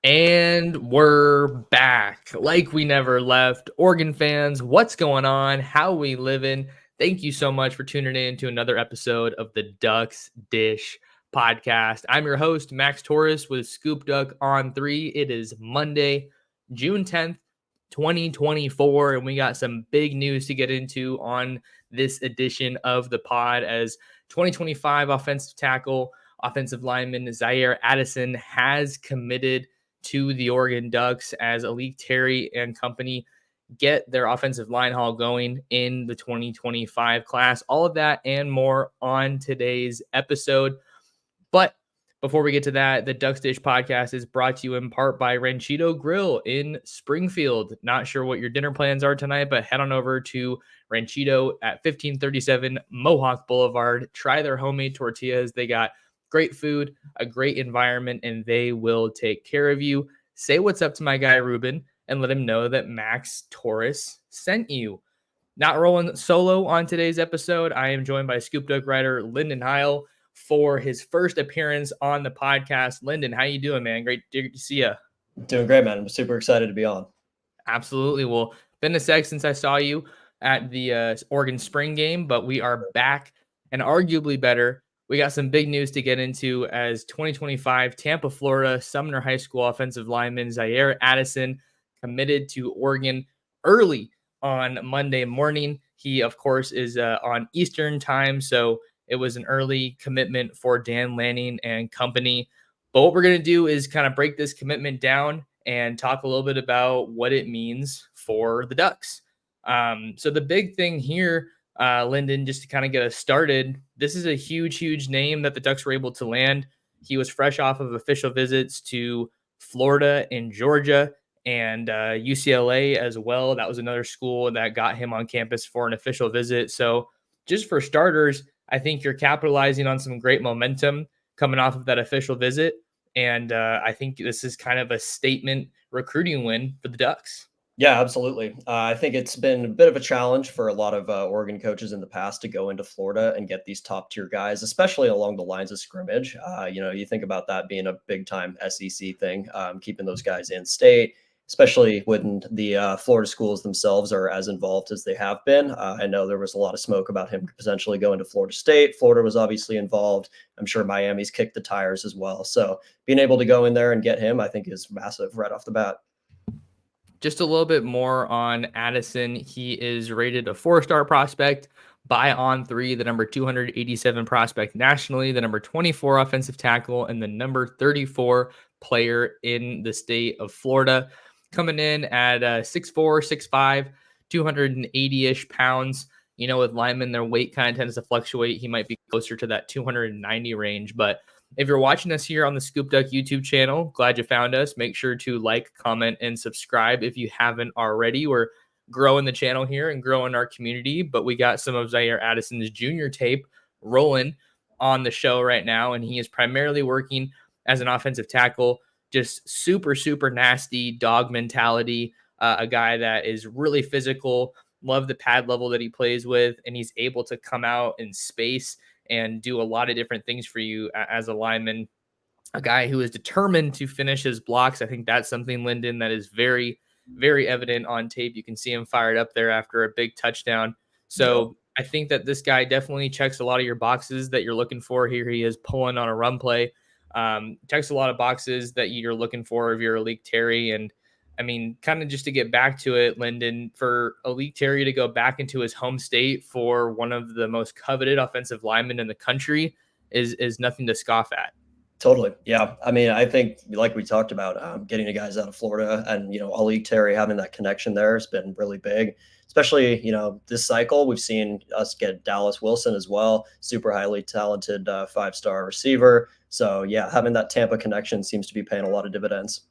And we're back like we never left. Oregon fans, what's going on? How we living? Thank you so much for tuning in to another episode of the Ducks Dish podcast. I'm your host, Max Torres with ScoopDuck on 3. It is Monday, June 10th, 2024, and we got some big news to get into on this edition of the pod as 2025 offensive lineman Ziyare Addison has committed to the Oregon Ducks as Alik Terry and company get their offensive line haul going in the 2025 class. All of that and more on today's episode. But before we get to that, the Ducks Dish podcast is brought to you in part by Ranchito Grill in Springfield. Not sure what your dinner plans are tonight, but head on over to Ranchito at 1537 Mohawk Boulevard. Try their homemade tortillas. They got great food, a great environment, and they will take care of you. Say what's up to my guy Ruben and let him know that Max Torres sent you. Not rolling solo on today's episode. I am joined by ScoopDuck writer Linden Hile for his first appearance on the podcast. Linden, how you doing, man? Great to see you. Doing great, man. I'm super excited to be on. Absolutely. Well, been a sec since I saw you at the Oregon Spring game, but we are back and arguably better. We got some big news to get into as 2025 Tampa, Florida, Sumner High School offensive lineman Ziyare Addison committed to Oregon early on Monday morning. He, of course, is on Eastern time, so it was an early commitment for Dan Lanning and company. But what we're going to do is kind of break this commitment down and talk a little bit about what it means for the Ducks. So the big thing here, Linden, just to kind of get us started, this is a huge, huge name that the Ducks were able to land. He was fresh off of official visits to Florida and Georgia and UCLA as well. That was another school that got him on campus for an official visit. So just for starters, I think you're capitalizing on some great momentum coming off of that official visit. And I think this is kind of a statement recruiting win for the Ducks. Yeah, absolutely. I think it's been a bit of a challenge for a lot of Oregon coaches in the past to go into Florida and get these top tier guys, especially along the lines of scrimmage. You think about that being a big time SEC thing, keeping those guys in state, especially when the Florida schools themselves are as involved as they have been. I know there was a lot of smoke about him potentially going to Florida State. Florida was obviously involved. I'm sure Miami's kicked the tires as well. So being able to go in there and get him, I think, is massive right off the bat. Just a little bit more on Addison. He is rated a 4-star prospect by On3, the number 287 prospect nationally, the number 24 offensive tackle, and the number 34 player in the state of Florida. Coming in at 6'4", 6'5", 280-ish pounds. You know, with linemen, their weight kind of tends to fluctuate. He might be closer to that 290 range, but if you're watching us here on the ScoopDuck YouTube channel, glad you found us. Make sure to like, comment, and subscribe if you haven't already. We're growing the channel here and growing our community, but we got some of Ziyare Addison's junior tape rolling on the show right now, and he is primarily working as an offensive tackle. Just super, super nasty dog mentality, a guy that is really physical, love the pad level that he plays with, and he's able to come out in space and do a lot of different things for you as a lineman. A guy who is determined to finish his blocks. I think that's something, Linden, that is very, very evident on tape. You can see him fired up there after a big touchdown. So I think that this guy definitely checks a lot of your boxes that you're looking for. Here he is pulling on a run play. Checks a lot of boxes that you're looking for if you're Alik Terry. And I mean, kind of just to get back to it, Linden, for Alik Terry to go back into his home state for one of the most coveted offensive linemen in the country is nothing to scoff at. Totally. Yeah. I mean, I think like we talked about, getting the guys out of Florida and, Alik Terry having that connection there has been really big, especially, this cycle. We've seen us get Dallas Wilson as well, super highly talented 5-star receiver. So, yeah, having that Tampa connection seems to be paying a lot of dividends.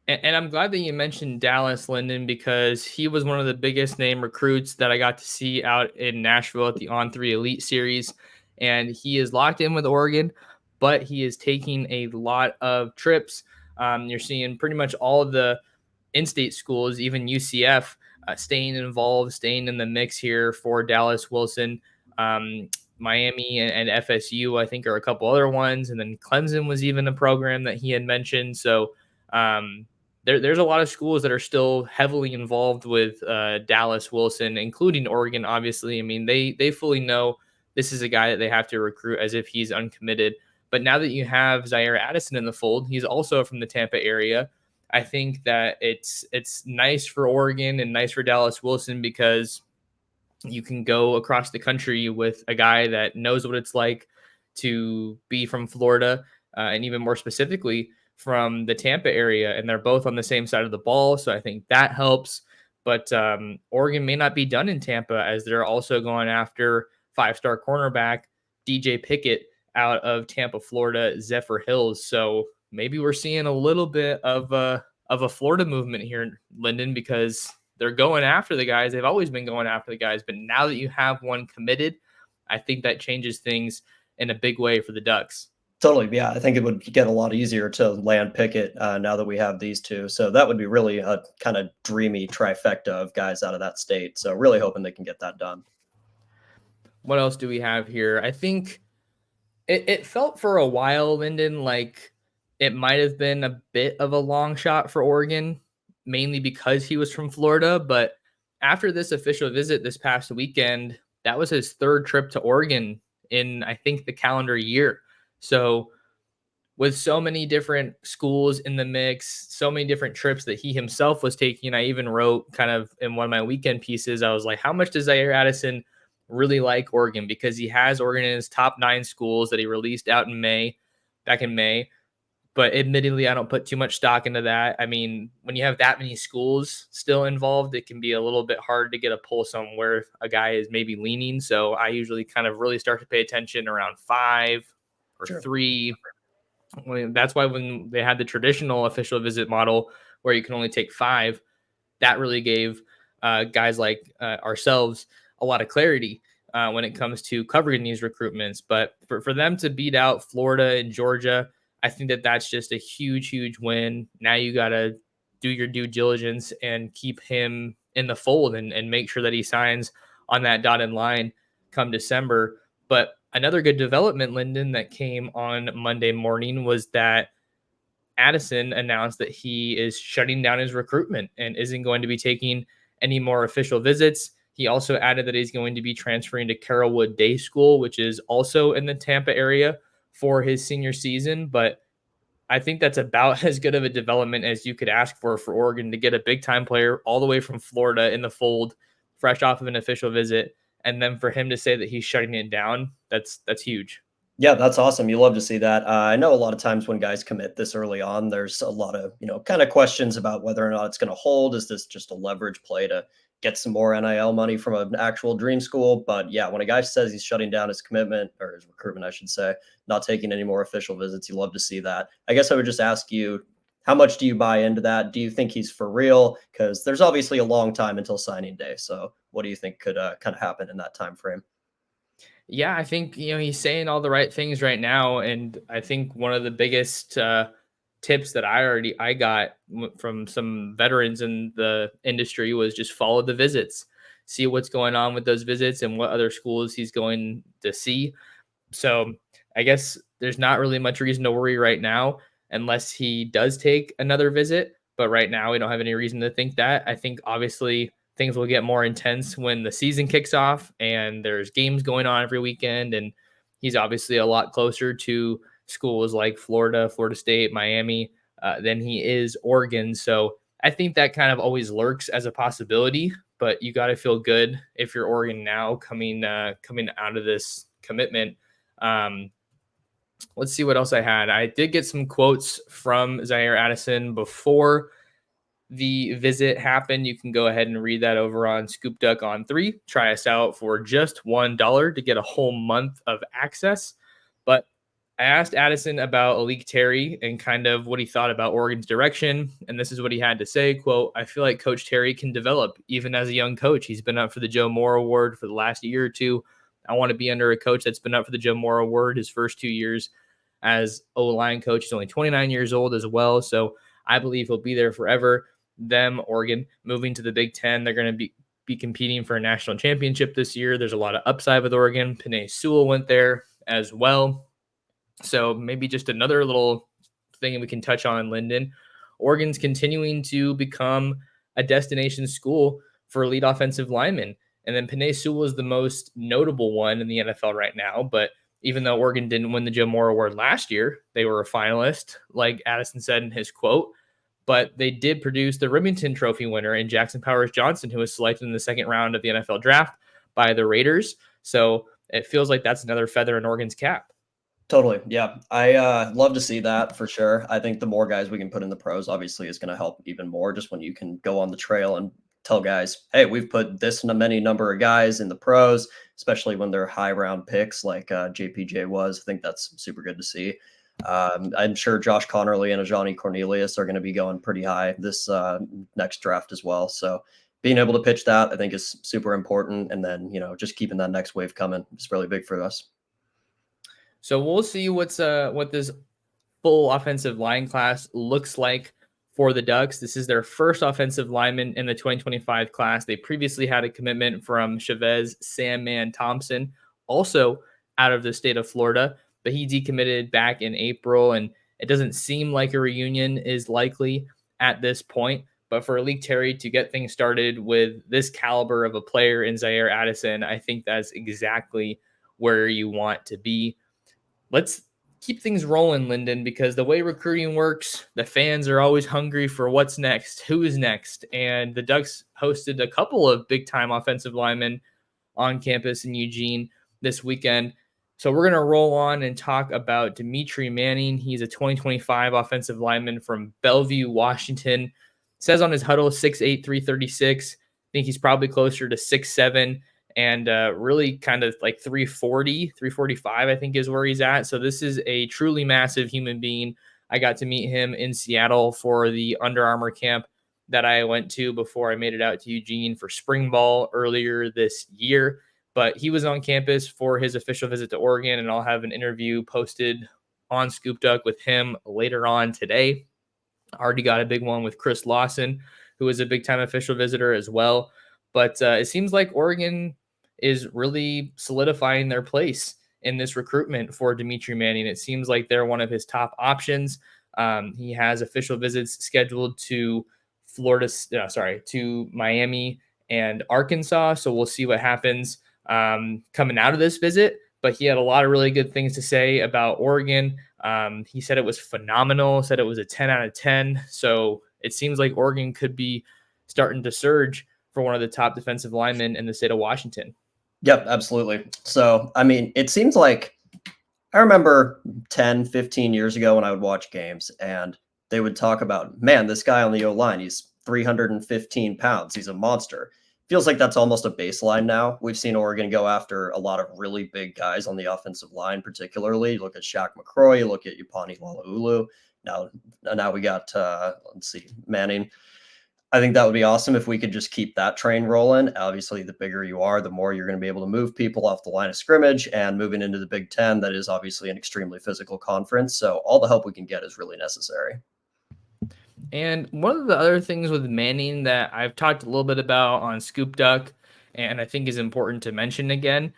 And I'm glad that you mentioned Dallas, Linden, because he was one of the biggest name recruits that I got to see out in Nashville at the On3 Elite Series. And he is locked in with Oregon, but he is taking a lot of trips. You're seeing pretty much all of the in-state schools, even UCF, staying involved, staying in the mix here for Dallas Wilson. Miami and FSU, I think, are a couple other ones. And then Clemson was even a program that he had mentioned. So There's a lot of schools that are still heavily involved with Dallas Wilson, including Oregon. Obviously, I mean they fully know this is a guy that they have to recruit as if he's uncommitted. But now that you have Ziyare Addison in the fold, he's also from the Tampa area. I think that it's nice for Oregon and nice for Dallas Wilson because you can go across the country with a guy that knows what it's like to be from Florida, and even more specifically from the Tampa area, and they're both on the same side of the ball. So I think that helps. But Oregon may not be done in Tampa as they're also going after five-star cornerback DJ Pickett out of Tampa, Florida, Zephyr Hills. So maybe we're seeing a little bit of a Florida movement here in Linden because they're going after the guys. They've always been going after the guys, but now that you have one committed, I think that changes things in a big way for the Ducks. Totally. Yeah, I think it would get a lot easier to land Pickett now that we have these two. So that would be really a kind of dreamy trifecta of guys out of that state. So really hoping they can get that done. What else do we have here? I think it felt for a while, Linden, like it might have been a bit of a long shot for Oregon, mainly because he was from Florida. But after this official visit this past weekend, that was his third trip to Oregon in, I think, the calendar year. So, with so many different schools in the mix, so many different trips that he himself was taking, I even wrote kind of in one of my weekend pieces, I was like, how much does Ziyare Addison really like Oregon? Because he has Oregon in his top 9 schools that he released out in May, back in May. But admittedly, I don't put too much stock into that. I mean, when you have that many schools still involved, it can be a little bit hard to get a pulse on where a guy is maybe leaning. So I usually kind of really start to pay attention around 5 or Sure. 3. That's why when they had the traditional official visit model where you can only take 5, that really gave guys like ourselves a lot of clarity when it comes to covering these recruitments. But for them to beat out Florida and Georgia, I think that that's just a huge, huge win. Now you got to do your due diligence and keep him in the fold and make sure that he signs on that dotted line come December. But another good development, Linden, that came on Monday morning was that Addison announced that he is shutting down his recruitment and isn't going to be taking any more official visits. He also added that he's going to be transferring to Carrollwood Day School, which is also in the Tampa area, for his senior season. But I think that's about as good of a development as you could ask for Oregon to get a big time player all the way from Florida in the fold, fresh off of an official visit. And then for him to say that he's shutting it down, that's huge. Yeah, that's awesome. You love to see that. I know a lot of times when guys commit this early on, there's a lot of, kind of questions about whether or not it's going to hold. Is this just a leverage play to get some more NIL money from an actual dream school? But yeah, when a guy says he's shutting down his commitment or his recruitment, I should say, not taking any more official visits, you love to see that. I guess I would just ask you, how much do you buy into that? Do you think he's for real? Because there's obviously a long time until signing day. So what do you think could kind of happen in that time frame? Yeah, I think he's saying all the right things right now, and I think one of the biggest tips that I got from some veterans in the industry was just follow the visits, see what's going on with those visits and what other schools he's going to see. So I guess there's not really much reason to worry right now unless he does take another visit. But right now, we don't have any reason to think that. I think obviously things will get more intense when the season kicks off and there's games going on every weekend. And he's obviously a lot closer to schools like Florida, Florida State, Miami than he is Oregon. So I think that kind of always lurks as a possibility. But you got to feel good if you're Oregon now coming out of this commitment. Um, let's see what else I had. I did get some quotes from Ziyare Addison before the visit happened. You can go ahead and read that over on ScoopDuck on 3. Try us out for just $1 to get a whole month of access. But I asked Addison about Alik Terry and kind of what he thought about Oregon's direction. And this is what he had to say, quote, "I feel like Coach Terry can develop even as a young coach. He's been up for the Joe Moore Award for the last year or two. I want to be under a coach that's been up for the Joe Moore Award his first 2 years as O-line coach. He's only 29 years old as well. So I believe he'll be there forever." Them, Oregon, moving to the Big Ten, they're going to be competing for a national championship this year. There's a lot of upside with Oregon. Penei Sewell went there as well. So maybe just another little thing we can touch on, Linden. Oregon's continuing to become a destination school for elite offensive linemen. And then Penei Sewell is the most notable one in the NFL right now. But even though Oregon didn't win the Joe Moore Award last year, they were a finalist, like Addison said in his quote. But they did produce the Remington Trophy winner in Jackson Powers Johnson, who was selected in the second round of the NFL draft by the Raiders. So it feels like that's another feather in Oregon's cap. Totally. Yeah. I love to see that for sure. I think the more guys we can put in the pros, obviously, is going to help even more just when you can go on the trail and tell guys, hey, we've put this many number of guys in the pros, especially when they're high round picks like JPJ was. I think that's super good to see. I'm sure Josh Connerly and Ajani Cornelius are going to be going pretty high this next draft as well. So being able to pitch that, I think, is super important. And then, just keeping that next wave coming is really big for us. So we'll see what this full offensive line class looks like for the Ducks. This is their first offensive lineman in the 2025 class. They previously had a commitment from Chavez Sandman Thompson, also out of the state of Florida, but he decommitted back in April, and it doesn't seem like a reunion is likely at this point. But for Alik Terry to get things started with this caliber of a player in Ziyare Addison, I think that's exactly where you want to be. Let's keep things rolling, Linden, because the way recruiting works, the fans are always hungry for what's next, who is next. And the Ducks hosted a couple of big-time offensive linemen on campus in Eugene this weekend. So we're going to roll on and talk about Dimitri Manning. He's a 2025 offensive lineman from Bellevue, Washington. Says on his huddle 6'8", 336. I think he's probably closer to 6'7", and really kind of like 340, 345, I think is where he's at. So this is a truly massive human being. I got to meet him in Seattle for the Under Armour camp that I went to before I made it out to Eugene for spring ball earlier this year. But he was on campus for his official visit to Oregon, and I'll have an interview posted on ScoopDuck with him later on today. Already got a big one with Chris Lawson, who is a big-time official visitor as well. But it seems like Oregon is really solidifying their place in this recruitment for Dimitri Manning. It seems like they're one of his top options. He has official visits scheduled to to Miami and Arkansas. So we'll see what happens coming out of this visit. But he had a lot of really good things to say about Oregon. He said it was phenomenal, said it was a 10 out of 10. So it seems like Oregon could be starting to surge for one of the top defensive linemen in the state of Washington. Yep, absolutely. So, I mean, it seems like I remember 10, 15 years ago when I would watch games and they would talk about, man, this guy on the O-line, he's 315 pounds. He's a monster. Feels like that's almost a baseline now. We've seen Oregon go after a lot of really big guys on the offensive line, particularly. Look at Shaq McCroy, look at Upani Walaulu. Now we got, Manning. I think that would be awesome if we could just keep that train rolling. Obviously, the bigger you are, the more you're going to be able to move people off the line of scrimmage, and moving into the Big Ten, that is obviously an extremely physical conference. So all the help we can get is really necessary. And one of the other things with Manning that I've talked a little bit about on ScoopDuck, and I think is important to mention again,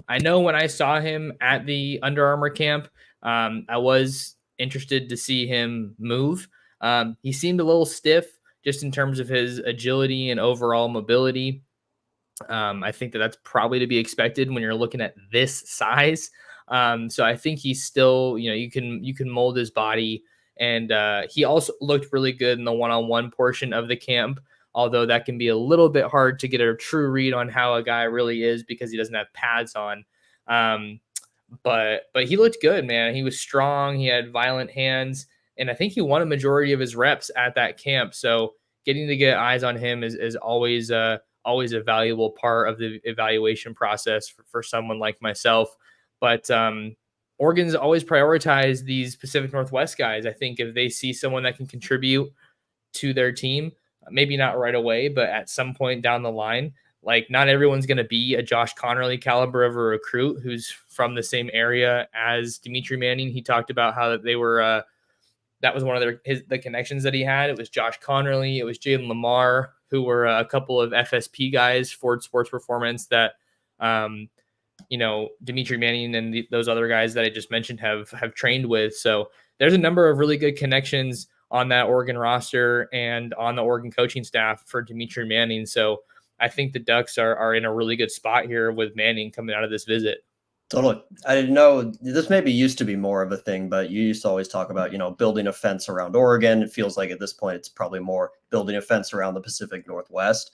I know when I saw him at the Under Armour camp, I was interested to see him move. He seemed a little stiff just in terms of his agility and overall mobility. I think that's probably to be expected when you're looking at this size. So I think he's still, you can mold his body. And he also looked really good in the one-on-one portion of the camp, although that can be a little bit hard to get a true read on how a guy really is because he doesn't have pads on. But he looked good, man. He was strong. He had violent hands, and I think he won a majority of his reps at that camp. So getting to get eyes on him is always a valuable part of the evaluation process for someone like myself. But Oregon's always prioritized these Pacific Northwest guys. I think if they see someone that can contribute to their team, maybe not right away, but at some point down the line, like not everyone's going to be a Josh Connerly caliber of a recruit who's from the same area as Dimitri Manning. He talked about how they were, that was one of the connections that he had. It was Josh Connerly. It was Jalen Lamar, who were a couple of FSP guys, Ford Sports Performance, that, Dimitri Manning and those other guys that I just mentioned have trained with. So there's a number of really good connections on that Oregon roster and on the Oregon coaching staff for Dimitri Manning. So I think the Ducks are in a really good spot here with Manning coming out of this visit. Totally. I didn't know this maybe used to be more of a thing, but you used to always talk about, building a fence around Oregon. It feels like at this point it's probably more building a fence around the Pacific Northwest.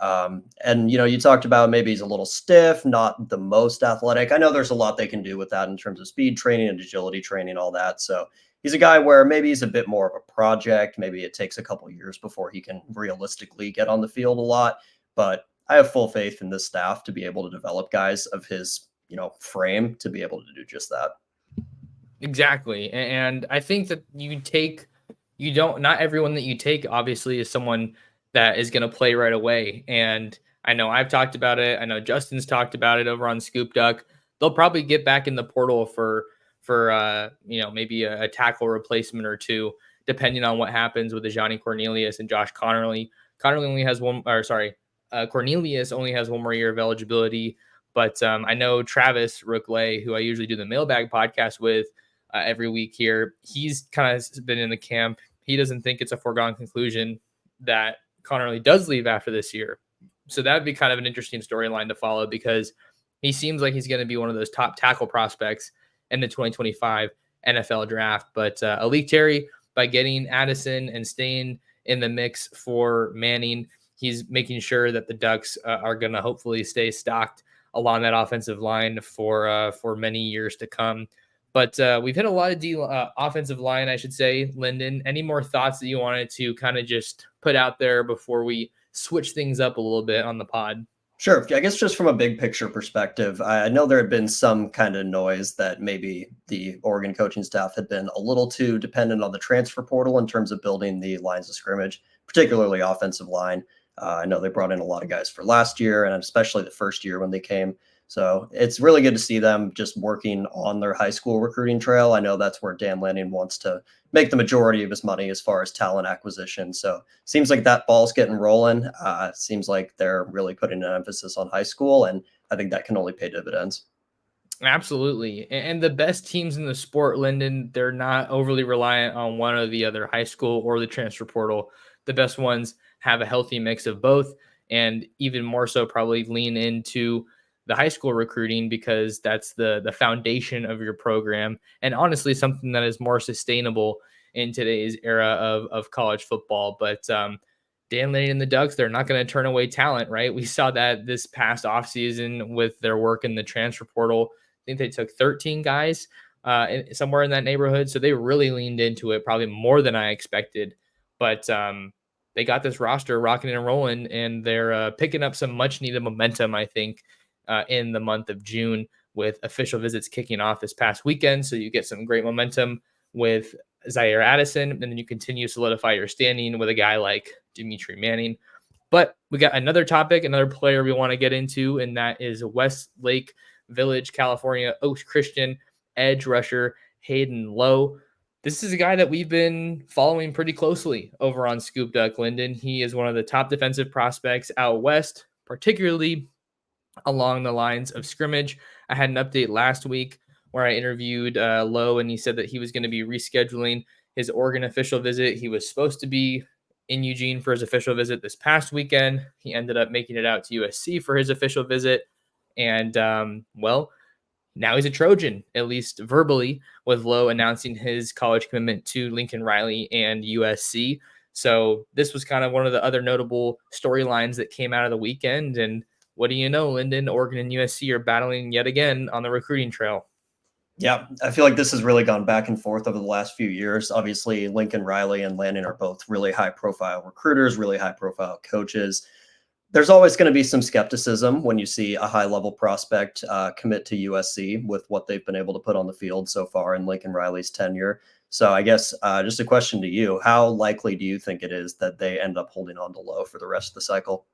And you talked about maybe he's a little stiff, not the most athletic. I know there's a lot they can do with that in terms of speed training and agility training, all that. So he's a guy where maybe he's a bit more of a project. Maybe it takes a couple of years before he can realistically get on the field a lot. But I have full faith in this staff to be able to develop guys of his frame to be able to do just that. Exactly. And I think that not everyone that you take obviously is someone that is going to play right away. And I know I've talked about it. I know Justin's talked about it over on ScoopDuck. They'll probably get back in the portal for maybe a tackle replacement or two, depending on what happens with the Johnny Cornelius and Josh Connerly. Cornelius only has one more year of eligibility. But I know Travis Rookley, who I usually do the mailbag podcast with every week here, he's kind of been in the camp. He doesn't think it's a foregone conclusion that Connerly does leave after this year. So that would be kind of an interesting storyline to follow because he seems like he's going to be one of those top tackle prospects in the 2025 NFL draft. But Alik Terry, by getting Addison and staying in the mix for Manning, he's making sure that the Ducks are going to hopefully stay stocked along that offensive line for many years to come. But we've hit a lot of offensive line, I should say. Linden, any more thoughts that you wanted to kind of just put out there before we switch things up a little bit on the pod? Sure. I guess just from a big picture perspective, I know there had been some kind of noise that maybe the Oregon coaching staff had been a little too dependent on the transfer portal in terms of building the lines of scrimmage, particularly offensive line. I know they brought in a lot of guys for last year and especially the first year when they came. So it's really good to see them just working on their high school recruiting trail. I know that's where Dan Lanning wants to make the majority of his money as far as talent acquisition. So seems like that ball's getting rolling. Seems like they're really putting an emphasis on high school, and I think that can only pay dividends. Absolutely. And the best teams in the sport, Linden, they're not overly reliant on one or the other, high school or the transfer portal. The best ones have a healthy mix of both, and even more so probably lean into the high school recruiting because that's the foundation of your program. And honestly, something that is more sustainable in today's era of college football. But Dan Lanning and the Ducks, they're not going to turn away talent, right? We saw that this past offseason with their work in the transfer portal. I think they took 13 guys somewhere in that neighborhood. So they really leaned into it, probably more than I expected. But they got this roster rocking and rolling, and they're picking up some much needed momentum, I think, in the month of June with official visits kicking off this past weekend. So you get some great momentum with Ziyare Addison, and then you continue to solidify your standing with a guy like Dimitri Manning. But we got another topic, another player we want to get into, and that is Westlake Village, California, Oaks Christian edge rusher Hayden Lowe. This is a guy that we've been following pretty closely over on ScoopDuck, Linden. He is one of the top defensive prospects out west, particularly along the lines of scrimmage. I had an update last week where I interviewed Lowe, and he said that he was going to be rescheduling his Oregon official visit. He was supposed to be in Eugene for his official visit this past weekend. He ended up making it out to USC for his official visit. And, now he's a Trojan, at least verbally, with Lowe announcing his college commitment to Lincoln Riley and USC. So this was kind of one of the other notable storylines that came out of the weekend. And what do you know, Linden, Oregon and USC are battling yet again on the recruiting trail. Yeah, I feel like this has really gone back and forth over the last few years. Obviously, Lincoln Riley and Lanning are both really high-profile recruiters, really high-profile coaches. There's always going to be some skepticism when you see a high-level prospect commit to USC with what they've been able to put on the field so far in Lincoln Riley's tenure. So I guess just a question to you, how likely do you think it is that they end up holding on to Lowe for the rest of the cycle?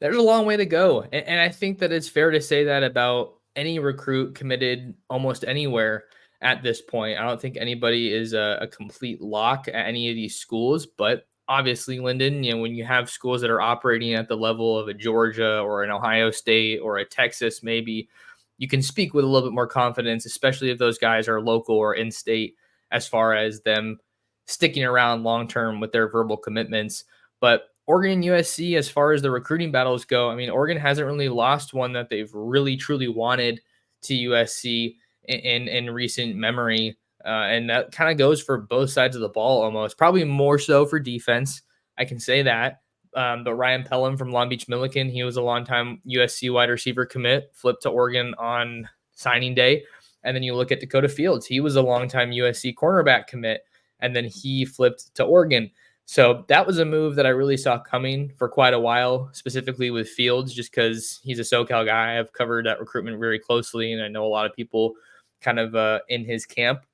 There's a long way to go. And I think that it's fair to say that about any recruit committed almost anywhere at this point. I don't think anybody is a complete lock at any of these schools, but obviously, Linden, when you have schools that are operating at the level of a Georgia or an Ohio State or a Texas, maybe you can speak with a little bit more confidence, especially if those guys are local or in state, as far as them sticking around long term with their verbal commitments. But Oregon and USC, as far as the recruiting battles go, I mean, Oregon hasn't really lost one that they've really truly wanted to USC in recent memory. And that kind of goes for both sides of the ball almost, probably more so for defense. I can say that. But Ryan Pelham from Long Beach Millikan, he was a longtime USC wide receiver commit, flipped to Oregon on signing day. And then you look at Dakota Fields, he was a longtime USC cornerback commit, and then he flipped to Oregon. So that was a move that I really saw coming for quite a while, specifically with Fields, just because he's a SoCal guy. I've covered that recruitment very closely, and I know a lot of people kind of in his camp.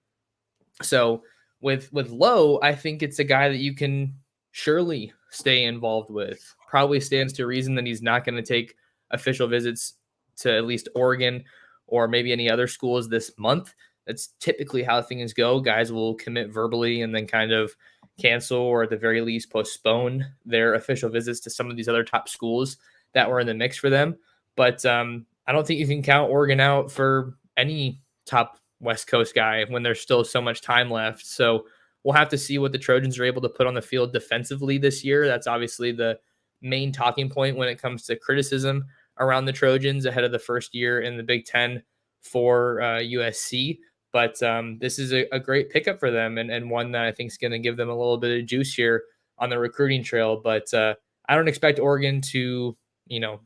So with Lowe, I think it's a guy that you can surely stay involved with. Probably stands to reason that he's not going to take official visits to at least Oregon or maybe any other schools this month. That's typically how things go. Guys will commit verbally and then kind of cancel or at the very least postpone their official visits to some of these other top schools that were in the mix for them. But I don't think you can count Oregon out for any top West Coast guy when there's still so much time left. So we'll have to see what the Trojans are able to put on the field defensively this year. That's obviously the main talking point when it comes to criticism around the Trojans ahead of the first year in the Big Ten for USC. But this is a great pickup for them and one that I think is going to give them a little bit of juice here on the recruiting trail. But I don't expect Oregon to,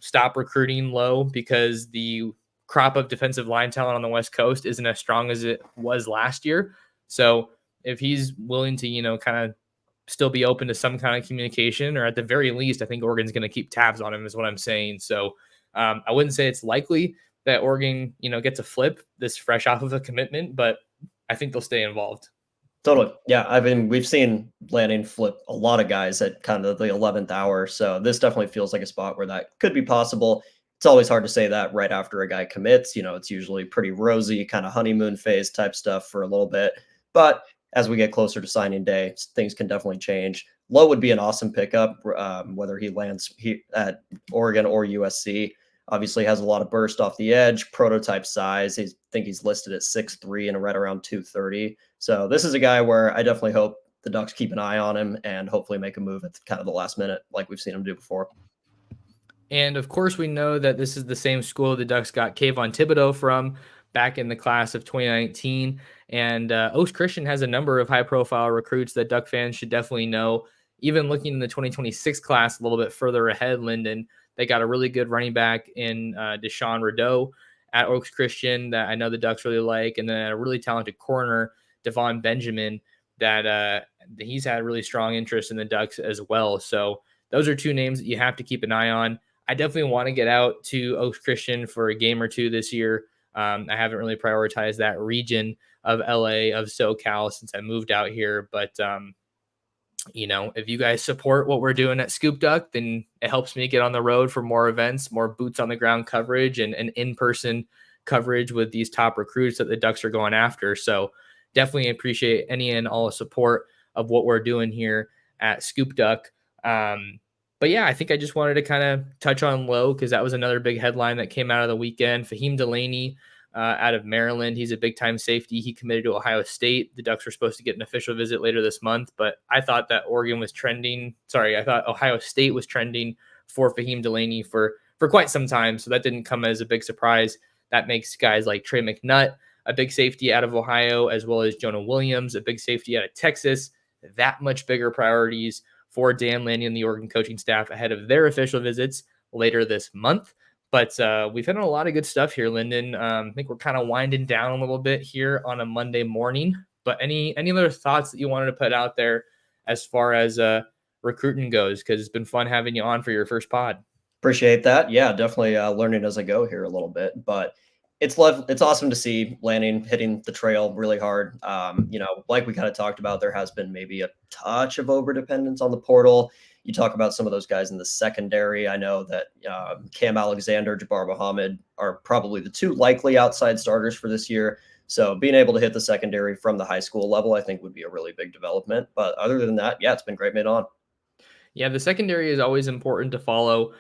stop recruiting Low because the crop of defensive line talent on the West Coast isn't as strong as it was last year. So if he's willing to, kind of still be open to some kind of communication, or at the very least, I think Oregon's going to keep tabs on him is what I'm saying. So I wouldn't say it's likely that Oregon, gets a flip this fresh off of a commitment, but I think they'll stay involved. Totally. Yeah. I mean, we've seen Lanning flip a lot of guys at kind of the 11th hour. So this definitely feels like a spot where that could be possible. It's always hard to say that right after a guy commits. It's usually pretty rosy, kind of honeymoon phase type stuff for a little bit. But as we get closer to signing day, things can definitely change. Lowe would be an awesome pickup, whether he lands at Oregon or USC. Obviously has a lot of burst off the edge, prototype size. I think he's listed at 6'3" and right around 230. So this is a guy where I definitely hope the Ducks keep an eye on him and hopefully make a move at kind of the last minute like we've seen him do before. And of course, we know that this is the same school the Ducks got Kayvon Thibodeau from back in the class of 2019. And Oaks Christian has a number of high profile recruits that Duck fans should definitely know. Even looking in the 2026 class a little bit further ahead, Linden, they got a really good running back in Deshaun Rideau at Oaks Christian that I know the Ducks really like. And then a really talented corner, Devon Benjamin, that he's had really strong interest in the Ducks as well. So those are two names that you have to keep an eye on. I definitely want to get out to Oaks Christian for a game or two this year. I haven't really prioritized that region of LA, of SoCal, since I moved out here. But if you guys support what we're doing at ScoopDuck, then it helps me get on the road for more events, more boots on the ground coverage, and in-person coverage with these top recruits that the Ducks are going after. So definitely appreciate any and all support of what we're doing here at ScoopDuck. But yeah, I think I just wanted to kind of touch on Lowe because that was another big headline that came out of the weekend. Fahim Delaney out of Maryland. He's a big-time safety. He committed to Ohio State. The Ducks were supposed to get an official visit later this month, but I thought that I thought Ohio State was trending for Fahim Delaney for quite some time, so that didn't come as a big surprise. That makes guys like Trey McNutt, a big safety out of Ohio, as well as Jonah Williams, a big safety out of Texas, that much bigger priorities for Dan Lanning and the Oregon coaching staff ahead of their official visits later this month. But we've had a lot of good stuff here, Linden. I think we're kind of winding down a little bit here on a Monday morning. But any other thoughts that you wanted to put out there as far as recruiting goes? Because it's been fun having you on for your first pod. Appreciate that. Yeah, definitely learning as I go here a little bit. But it's awesome to see Lanning hitting the trail really hard. Like we kind of talked about, there has been maybe a touch of overdependence on the portal. You talk about some of those guys in the secondary. I know that Cam Alexander, Jabbar Muhammad are probably the two likely outside starters for this year. So being able to hit the secondary from the high school level, I think would be a really big development. But other than that, yeah, it's been great made on. Yeah, the secondary is always important to follow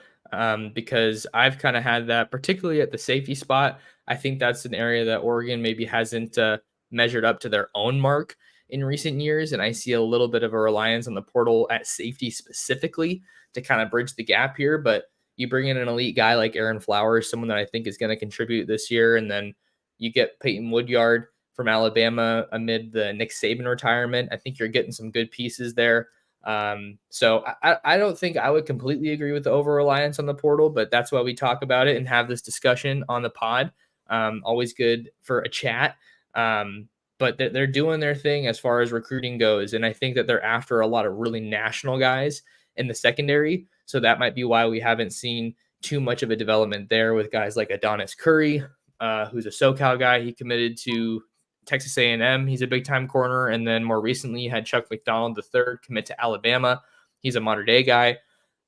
because I've kind of had that, particularly at the safety spot. I think that's an area that Oregon maybe hasn't measured up to their own mark in recent years. And I see a little bit of a reliance on the portal at safety specifically to kind of bridge the gap here. But you bring in an elite guy like Aaron Flowers, someone that I think is going to contribute this year. And then you get Peyton Woodyard from Alabama amid the Nick Saban retirement. I think you're getting some good pieces there. So I don't think I would completely agree with the over reliance on the portal, but that's why we talk about it and have this discussion on the pod. Always good for a chat. But they're doing their thing as far as recruiting goes. And I think that they're after a lot of really national guys in the secondary. So that might be why we haven't seen too much of a development there with guys like Adonis Curry, who's a SoCal guy. He committed to Texas A&M. He's a big-time corner. And then more recently, you had Chuck McDonald III commit to Alabama. He's a modern-day guy.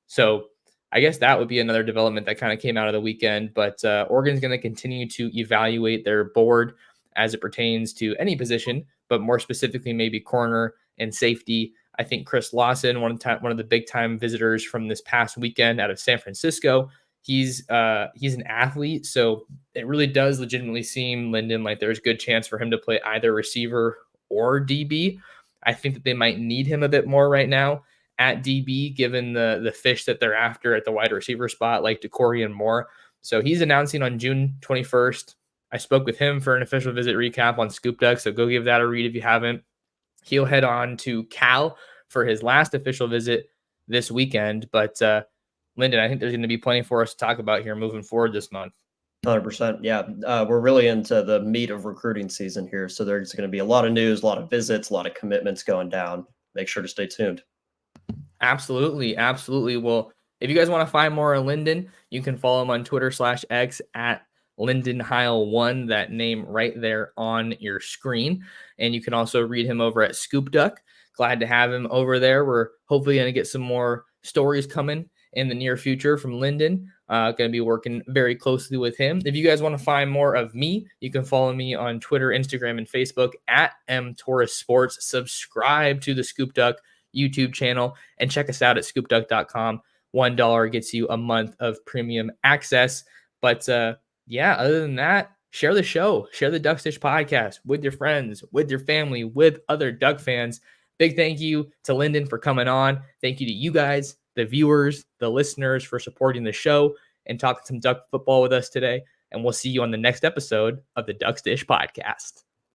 So I guess that would be another development that kind of came out of the weekend. But Oregon's going to continue to evaluate their board as it pertains to any position, but more specifically maybe corner and safety. I think Chris Lawson, one of the big-time visitors from this past weekend out of San Francisco, he's an athlete, so it really does legitimately seem, Linden, like there's a good chance for him to play either receiver or DB. I think that they might need him a bit more right now at DB, given the fish that they're after at the wide receiver spot, like DeCorian Moore. So he's announcing on June 21st. I spoke with him for an official visit recap on ScoopDuck, so go give that a read if you haven't. He'll head on to Cal for his last official visit this weekend, but Linden, I think there's going to be plenty for us to talk about here moving forward this month. 100%. Yeah. We're really into the meat of recruiting season here. So there's going to be a lot of news, a lot of visits, a lot of commitments going down. Make sure to stay tuned. Absolutely. Absolutely. Well, if you guys want to find more on Linden, you can follow him on Twitter/X at Linden Hile 1, that name right there on your screen. And you can also read him over at ScoopDuck. Glad to have him over there. We're hopefully going to get some more stories coming in the near future from Linden. Going to be working very closely with him. If you guys want to find more of me, you can follow me on Twitter, Instagram, and Facebook at mtorresports. Subscribe to the ScoopDuck YouTube channel and check us out at scoopduck.com. $1 gets you a month of premium access. But yeah, other than that, share the show, share the Duck Stitch podcast with your friends, with your family, with other Duck fans. Big thank you to Linden for coming on. Thank you to you guys, the viewers, the listeners, for supporting the show and talking some Duck football with us today. And we'll see you on the next episode of the Duck Stitch podcast.